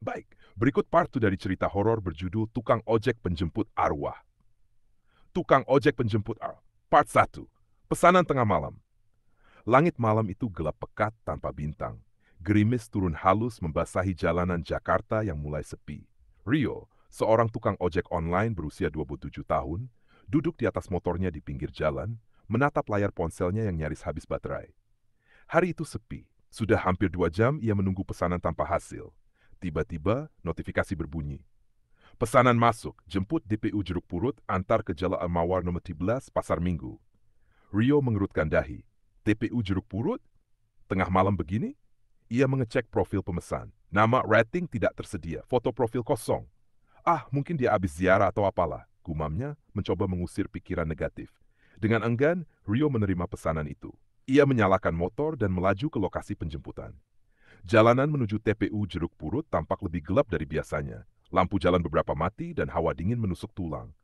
Baik, berikut part 2 dari cerita horor berjudul Tukang Ojek Penjemput Arwah. Tukang Ojek Penjemput Arwah. Part 1. Pesanan tengah malam. Langit malam itu gelap pekat tanpa bintang. Gerimis turun halus membasahi jalanan Jakarta yang mulai sepi. Rio, seorang tukang ojek online berusia 27 tahun, duduk di atas motornya di pinggir jalan, menatap layar ponselnya yang nyaris habis baterai. Hari itu sepi. Sudah hampir 2 jam ia menunggu pesanan tanpa hasil. Tiba-tiba, notifikasi berbunyi. Pesanan masuk, jemput DPU Jeruk Purut, antar ke Jalan Mawar nomor 13, Pasar Minggu. Rio mengerutkan dahi. TPU Jeruk Purut? Tengah malam begini? Ia mengecek profil pemesan. Nama rating tidak tersedia, foto profil kosong. Ah, mungkin dia habis ziarah atau apalah. Gumamnya mencoba mengusir pikiran negatif. Dengan enggan, Rio menerima pesanan itu. Ia menyalakan motor dan melaju ke lokasi penjemputan. Jalanan menuju TPU Jeruk Purut tampak lebih gelap dari biasanya. Lampu jalan beberapa mati dan hawa dingin menusuk tulang.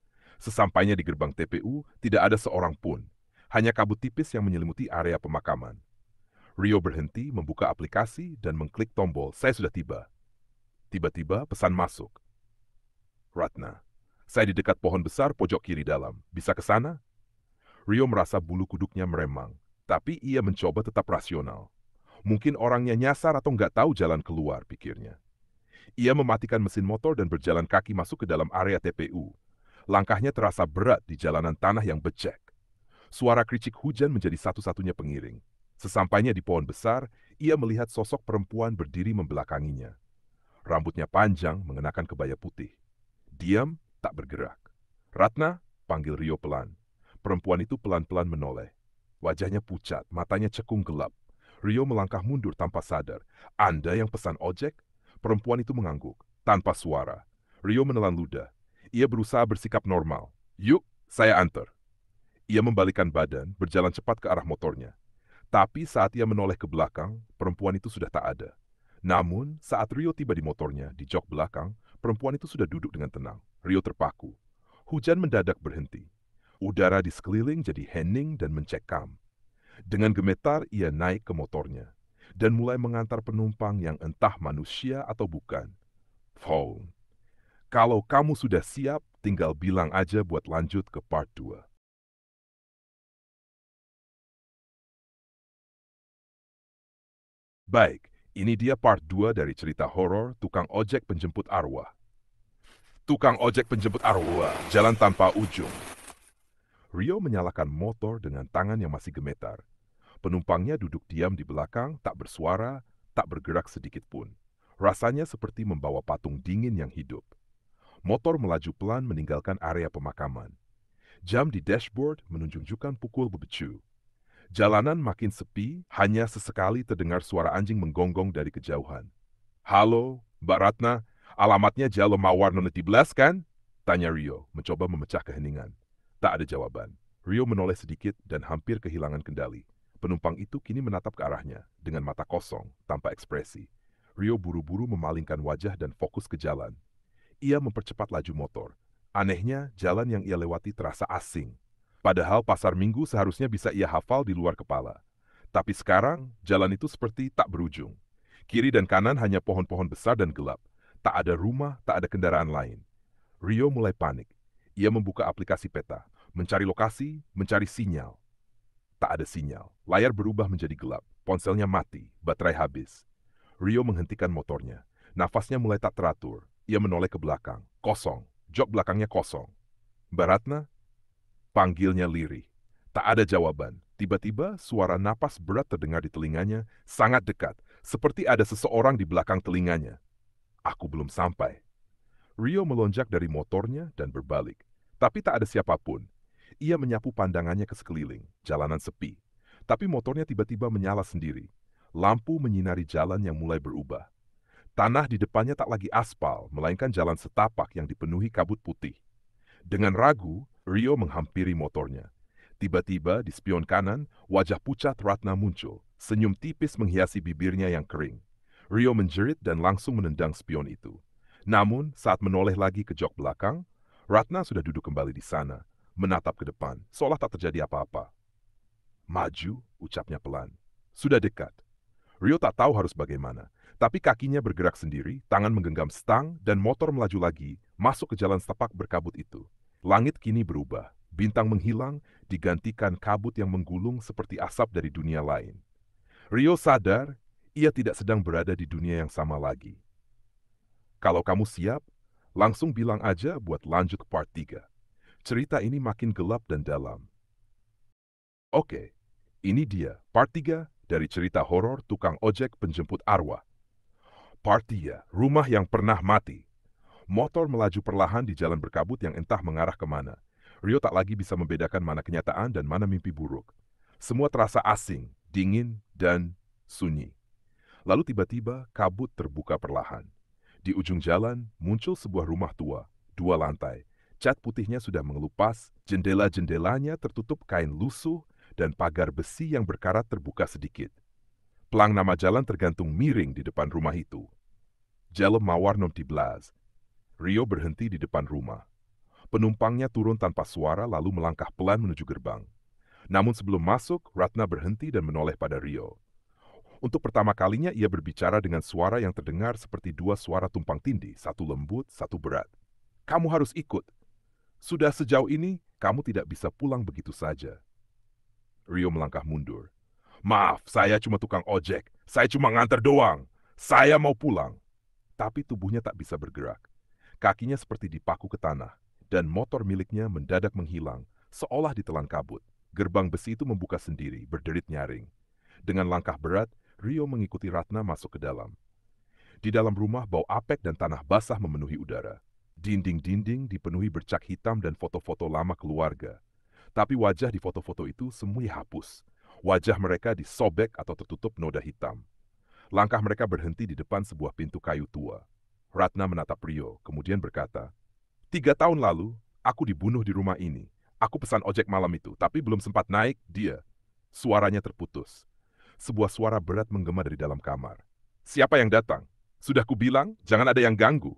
Sesampainya di gerbang TPU, tidak ada seorang pun. Hanya kabut tipis yang menyelimuti area pemakaman. Rio berhenti, membuka aplikasi, dan mengklik tombol "Saya sudah tiba". Tiba-tiba pesan masuk. Ratna, saya di dekat pohon besar pojok kiri dalam. Bisa ke sana? Rio merasa bulu kuduknya meremang. Tapi ia mencoba tetap rasional. Mungkin orangnya nyasar atau nggak tahu jalan keluar, pikirnya. Ia mematikan mesin motor dan berjalan kaki masuk ke dalam area TPU. Langkahnya terasa berat di jalanan tanah yang becek. Suara kericik hujan menjadi satu-satunya pengiring. Sesampainya di pohon besar, ia melihat sosok perempuan berdiri membelakanginya. Rambutnya panjang, mengenakan kebaya putih. Diam, tak bergerak. Ratna, panggil Rio pelan. Perempuan itu pelan-pelan menoleh. Wajahnya pucat, matanya cekung gelap. Rio melangkah mundur tanpa sadar. Anda yang pesan ojek? Perempuan itu mengangguk, tanpa suara. Rio menelan ludah. Ia berusaha bersikap normal. Yuk, saya antar. Ia membalikkan badan, berjalan cepat ke arah motornya. Tapi saat ia menoleh ke belakang, perempuan itu sudah tak ada. Namun, saat Rio tiba di motornya, di jok belakang, perempuan itu sudah duduk dengan tenang. Rio terpaku. Hujan mendadak berhenti. Udara di sekeliling jadi hening dan mencekam. Dengan gemetar, ia naik ke motornya dan mulai mengantar penumpang yang entah manusia atau bukan. Phone. Kalau kamu sudah siap, tinggal bilang aja buat lanjut ke part 2. Baik, ini dia part 2 dari cerita horor Tukang Ojek Penjemput Arwah. Tukang ojek penjemput arwah, jalan tanpa ujung. Rio menyalakan motor dengan tangan yang masih gemetar. Penumpangnya duduk diam di belakang, tak bersuara, tak bergerak sedikit pun. Rasanya seperti membawa patung dingin yang hidup. Motor melaju pelan meninggalkan area pemakaman. Jam di dashboard menunjukkan pukul bebecu. Jalanan makin sepi, hanya sesekali terdengar suara anjing menggonggong dari kejauhan. Halo, Mbak Ratna, alamatnya Jalan Mawar nomor 13 kan? Tanya Rio, mencoba memecah keheningan. Tak ada jawaban. Rio menoleh sedikit dan hampir kehilangan kendali. Penumpang itu kini menatap ke arahnya, dengan mata kosong, tanpa ekspresi. Rio buru-buru memalingkan wajah dan fokus ke jalan. Ia mempercepat laju motor. Anehnya, jalan yang ia lewati terasa asing. Padahal pasar Minggu seharusnya bisa ia hafal di luar kepala. Tapi sekarang, jalan itu seperti tak berujung. Kiri dan kanan hanya pohon-pohon besar dan gelap. Tak ada rumah, tak ada kendaraan lain. Rio mulai panik. Ia membuka aplikasi peta, mencari lokasi, mencari sinyal. Tak ada sinyal. Layar berubah menjadi gelap. Ponselnya mati, baterai habis. Rio menghentikan motornya. Nafasnya mulai tak teratur. Ia menoleh ke belakang. Kosong. Jok belakangnya kosong. Mbak Ratna? Panggilnya lirih. Tak ada jawaban. Tiba-tiba suara napas berat terdengar di telinganya, sangat dekat, seperti ada seseorang di belakang telinganya. Aku belum sampai. Rio melonjak dari motornya dan berbalik. Tapi tak ada siapapun. Ia menyapu pandangannya ke sekeliling, jalanan sepi. Tapi motornya tiba-tiba menyala sendiri. Lampu menyinari jalan yang mulai berubah. Tanah di depannya tak lagi aspal, melainkan jalan setapak yang dipenuhi kabut putih. Dengan ragu, Rio menghampiri motornya. Tiba-tiba di spion kanan, wajah pucat Ratna muncul. Senyum tipis menghiasi bibirnya yang kering. Rio menjerit dan langsung menendang spion itu. Namun, saat menoleh lagi ke jok belakang, Ratna sudah duduk kembali di sana, menatap ke depan, seolah tak terjadi apa-apa. Maju, ucapnya pelan. Sudah dekat. Rio tak tahu harus bagaimana. Tapi kakinya bergerak sendiri, tangan menggenggam stang, dan motor melaju lagi, masuk ke jalan setapak berkabut itu. Langit kini berubah, bintang menghilang, digantikan kabut yang menggulung seperti asap dari dunia lain. Rio sadar, ia tidak sedang berada di dunia yang sama lagi. Kalau kamu siap, langsung bilang aja buat lanjut ke part 3. Cerita ini makin gelap dan dalam. Oke, ini dia part 3 dari cerita horor tukang ojek penjemput arwah. Part 3, rumah yang pernah mati. Motor melaju perlahan di jalan berkabut yang entah mengarah kemana. Rio tak lagi bisa membedakan mana kenyataan dan mana mimpi buruk. Semua terasa asing, dingin, dan sunyi. Lalu tiba-tiba kabut terbuka perlahan. Di ujung jalan muncul sebuah rumah tua, 2 lantai. Cat putihnya sudah mengelupas, jendela-jendelanya tertutup kain lusuh, dan pagar besi yang berkarat terbuka sedikit. Pelang nama jalan tergantung miring di depan rumah itu. Jalan Mawar Nom 13. Rio berhenti di depan rumah. Penumpangnya turun tanpa suara lalu melangkah pelan menuju gerbang. Namun sebelum masuk, Ratna berhenti dan menoleh pada Rio. Untuk pertama kalinya ia berbicara dengan suara yang terdengar seperti 2 suara tumpang tindih, satu lembut, satu berat. Kamu harus ikut. Sudah sejauh ini, kamu tidak bisa pulang begitu saja. Rio melangkah mundur. Maaf, saya cuma tukang ojek. Saya cuma nganter doang. Saya mau pulang. Tapi tubuhnya tak bisa bergerak. Kakinya seperti dipaku ke tanah. Dan motor miliknya mendadak menghilang, seolah ditelan kabut. Gerbang besi itu membuka sendiri, berderit nyaring. Dengan langkah berat, Rio mengikuti Ratna masuk ke dalam. Di dalam rumah, bau apek dan tanah basah memenuhi udara. Dinding-dinding dipenuhi bercak hitam dan foto-foto lama keluarga. Tapi wajah di foto-foto itu semua hapus. Wajah mereka disobek atau tertutup noda hitam. Langkah mereka berhenti di depan sebuah pintu kayu tua. Ratna menatap Rio, kemudian berkata, 3 tahun lalu, aku dibunuh di rumah ini. Aku pesan ojek malam itu, tapi belum sempat naik, dia. Suaranya terputus. Sebuah suara berat menggema dari dalam kamar. Siapa yang datang? Sudah kubilang, jangan ada yang ganggu.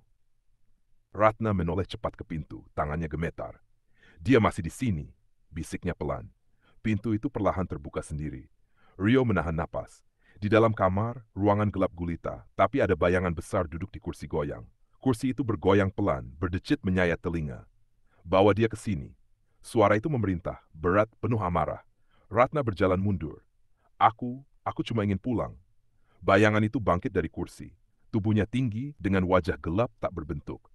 Ratna menoleh cepat ke pintu, tangannya gemetar. Dia masih di sini, bisiknya pelan. Pintu itu perlahan terbuka sendiri. Rio menahan napas. Di dalam kamar, ruangan gelap gulita, tapi ada bayangan besar duduk di kursi goyang. Kursi itu bergoyang pelan, berdecit menyayat telinga. Bawa dia ke sini. Suara itu memerintah, berat, penuh amarah. Ratna berjalan mundur. Aku cuma ingin pulang. Bayangan itu bangkit dari kursi. Tubuhnya tinggi dengan wajah gelap tak berbentuk.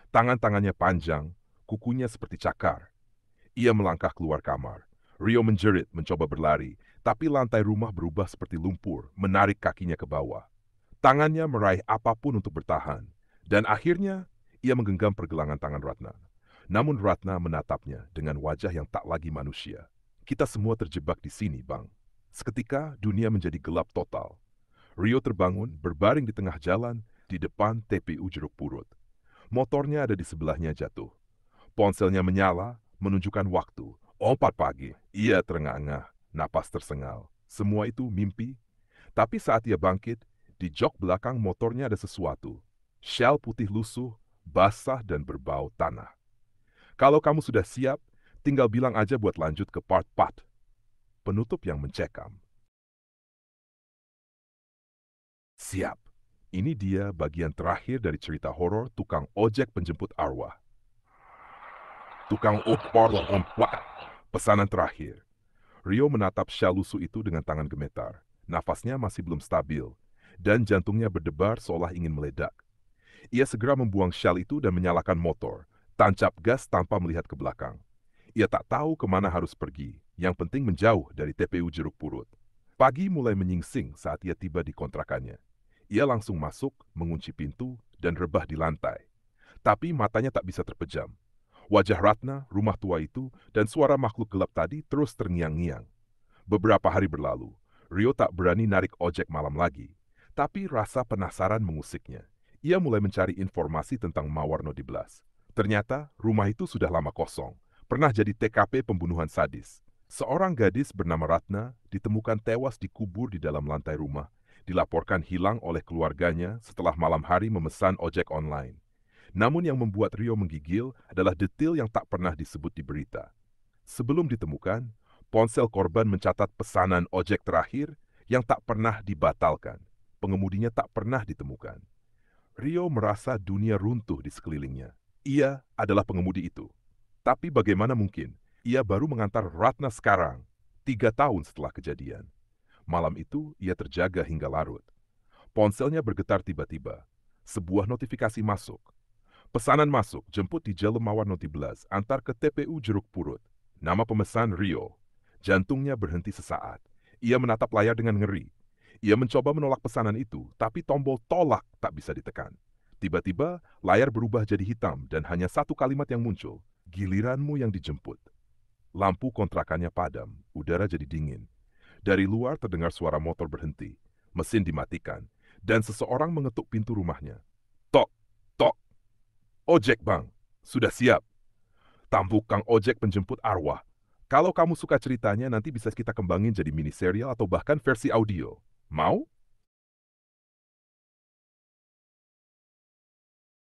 Tangan-tangannya panjang, kukunya seperti cakar. Ia melangkah keluar kamar. Rio menjerit, mencoba berlari, tapi lantai rumah berubah seperti lumpur, menarik kakinya ke bawah. Tangannya meraih apapun untuk bertahan, dan akhirnya ia menggenggam pergelangan tangan Ratna. Namun Ratna menatapnya dengan wajah yang tak lagi manusia. Kita semua terjebak di sini, Bang. Seketika dunia menjadi gelap total. Rio terbangun, berbaring di tengah jalan, di depan TPU Jeruk Purut. Motornya ada di sebelahnya jatuh. Ponselnya menyala, menunjukkan waktu. 4 pagi. Ia terengah-engah, napas tersengal. Semua itu mimpi. Tapi saat ia bangkit, di jok belakang motornya ada sesuatu. Shell putih lusuh, basah dan berbau tanah. Kalau kamu sudah siap, tinggal bilang aja buat lanjut ke part 4. Penutup yang mencekam. Siap. Ini dia bagian terakhir dari cerita horor tukang ojek penjemput arwah. Tukang opor 4. Pesanan terakhir. Rio menatap Shell lusuh itu dengan tangan gemetar. Nafasnya masih belum stabil, dan jantungnya berdebar seolah ingin meledak. Ia segera membuang Shell itu dan menyalakan motor, tancap gas tanpa melihat ke belakang. Ia tak tahu kemana harus pergi, yang penting menjauh dari TPU Jeruk Purut. Pagi mulai menyingsing saat ia tiba di kontrakannya. Ia langsung masuk, mengunci pintu, dan rebah di lantai. Tapi matanya tak bisa terpejam. Wajah Ratna, rumah tua itu, dan suara makhluk gelap tadi terus terngiang-ngiang. Beberapa hari berlalu, Rio tak berani narik ojek malam lagi. Tapi rasa penasaran mengusiknya. Ia mulai mencari informasi tentang Mawar 12. Ternyata rumah itu sudah lama kosong. Pernah jadi TKP pembunuhan sadis. Seorang gadis bernama Ratna ditemukan tewas dikubur di dalam lantai rumah. Dilaporkan hilang oleh keluarganya setelah malam hari memesan ojek online. Namun yang membuat Rio menggigil adalah detail yang tak pernah disebut di berita. Sebelum ditemukan, ponsel korban mencatat pesanan ojek terakhir yang tak pernah dibatalkan. pengemudinya tak pernah ditemukan. Rio merasa dunia runtuh di sekelilingnya. Ia adalah pengemudi itu. Tapi bagaimana mungkin ia baru mengantar Ratna sekarang, 3 tahun setelah kejadian. Malam itu ia terjaga hingga larut. Ponselnya bergetar tiba-tiba. Sebuah notifikasi masuk. Pesanan masuk, jemput di Jalan Mawar No 13, antar ke TPU Jeruk Purut. Nama pemesan Rio. Jantungnya berhenti sesaat. Ia menatap layar dengan ngeri. Ia mencoba menolak pesanan itu, tapi tombol tolak tak bisa ditekan. Tiba-tiba, layar berubah jadi hitam dan hanya satu kalimat yang muncul. Giliranmu yang dijemput. Lampu kontrakannya padam, udara jadi dingin. Dari luar terdengar suara motor berhenti, mesin dimatikan, dan seseorang mengetuk pintu rumahnya. Tok, tok. Ojek bang, sudah siap. Tampuk Kang Ojek penjemput arwah. Kalau kamu suka ceritanya, nanti bisa kita kembangin jadi mini serial atau bahkan versi audio. Mau?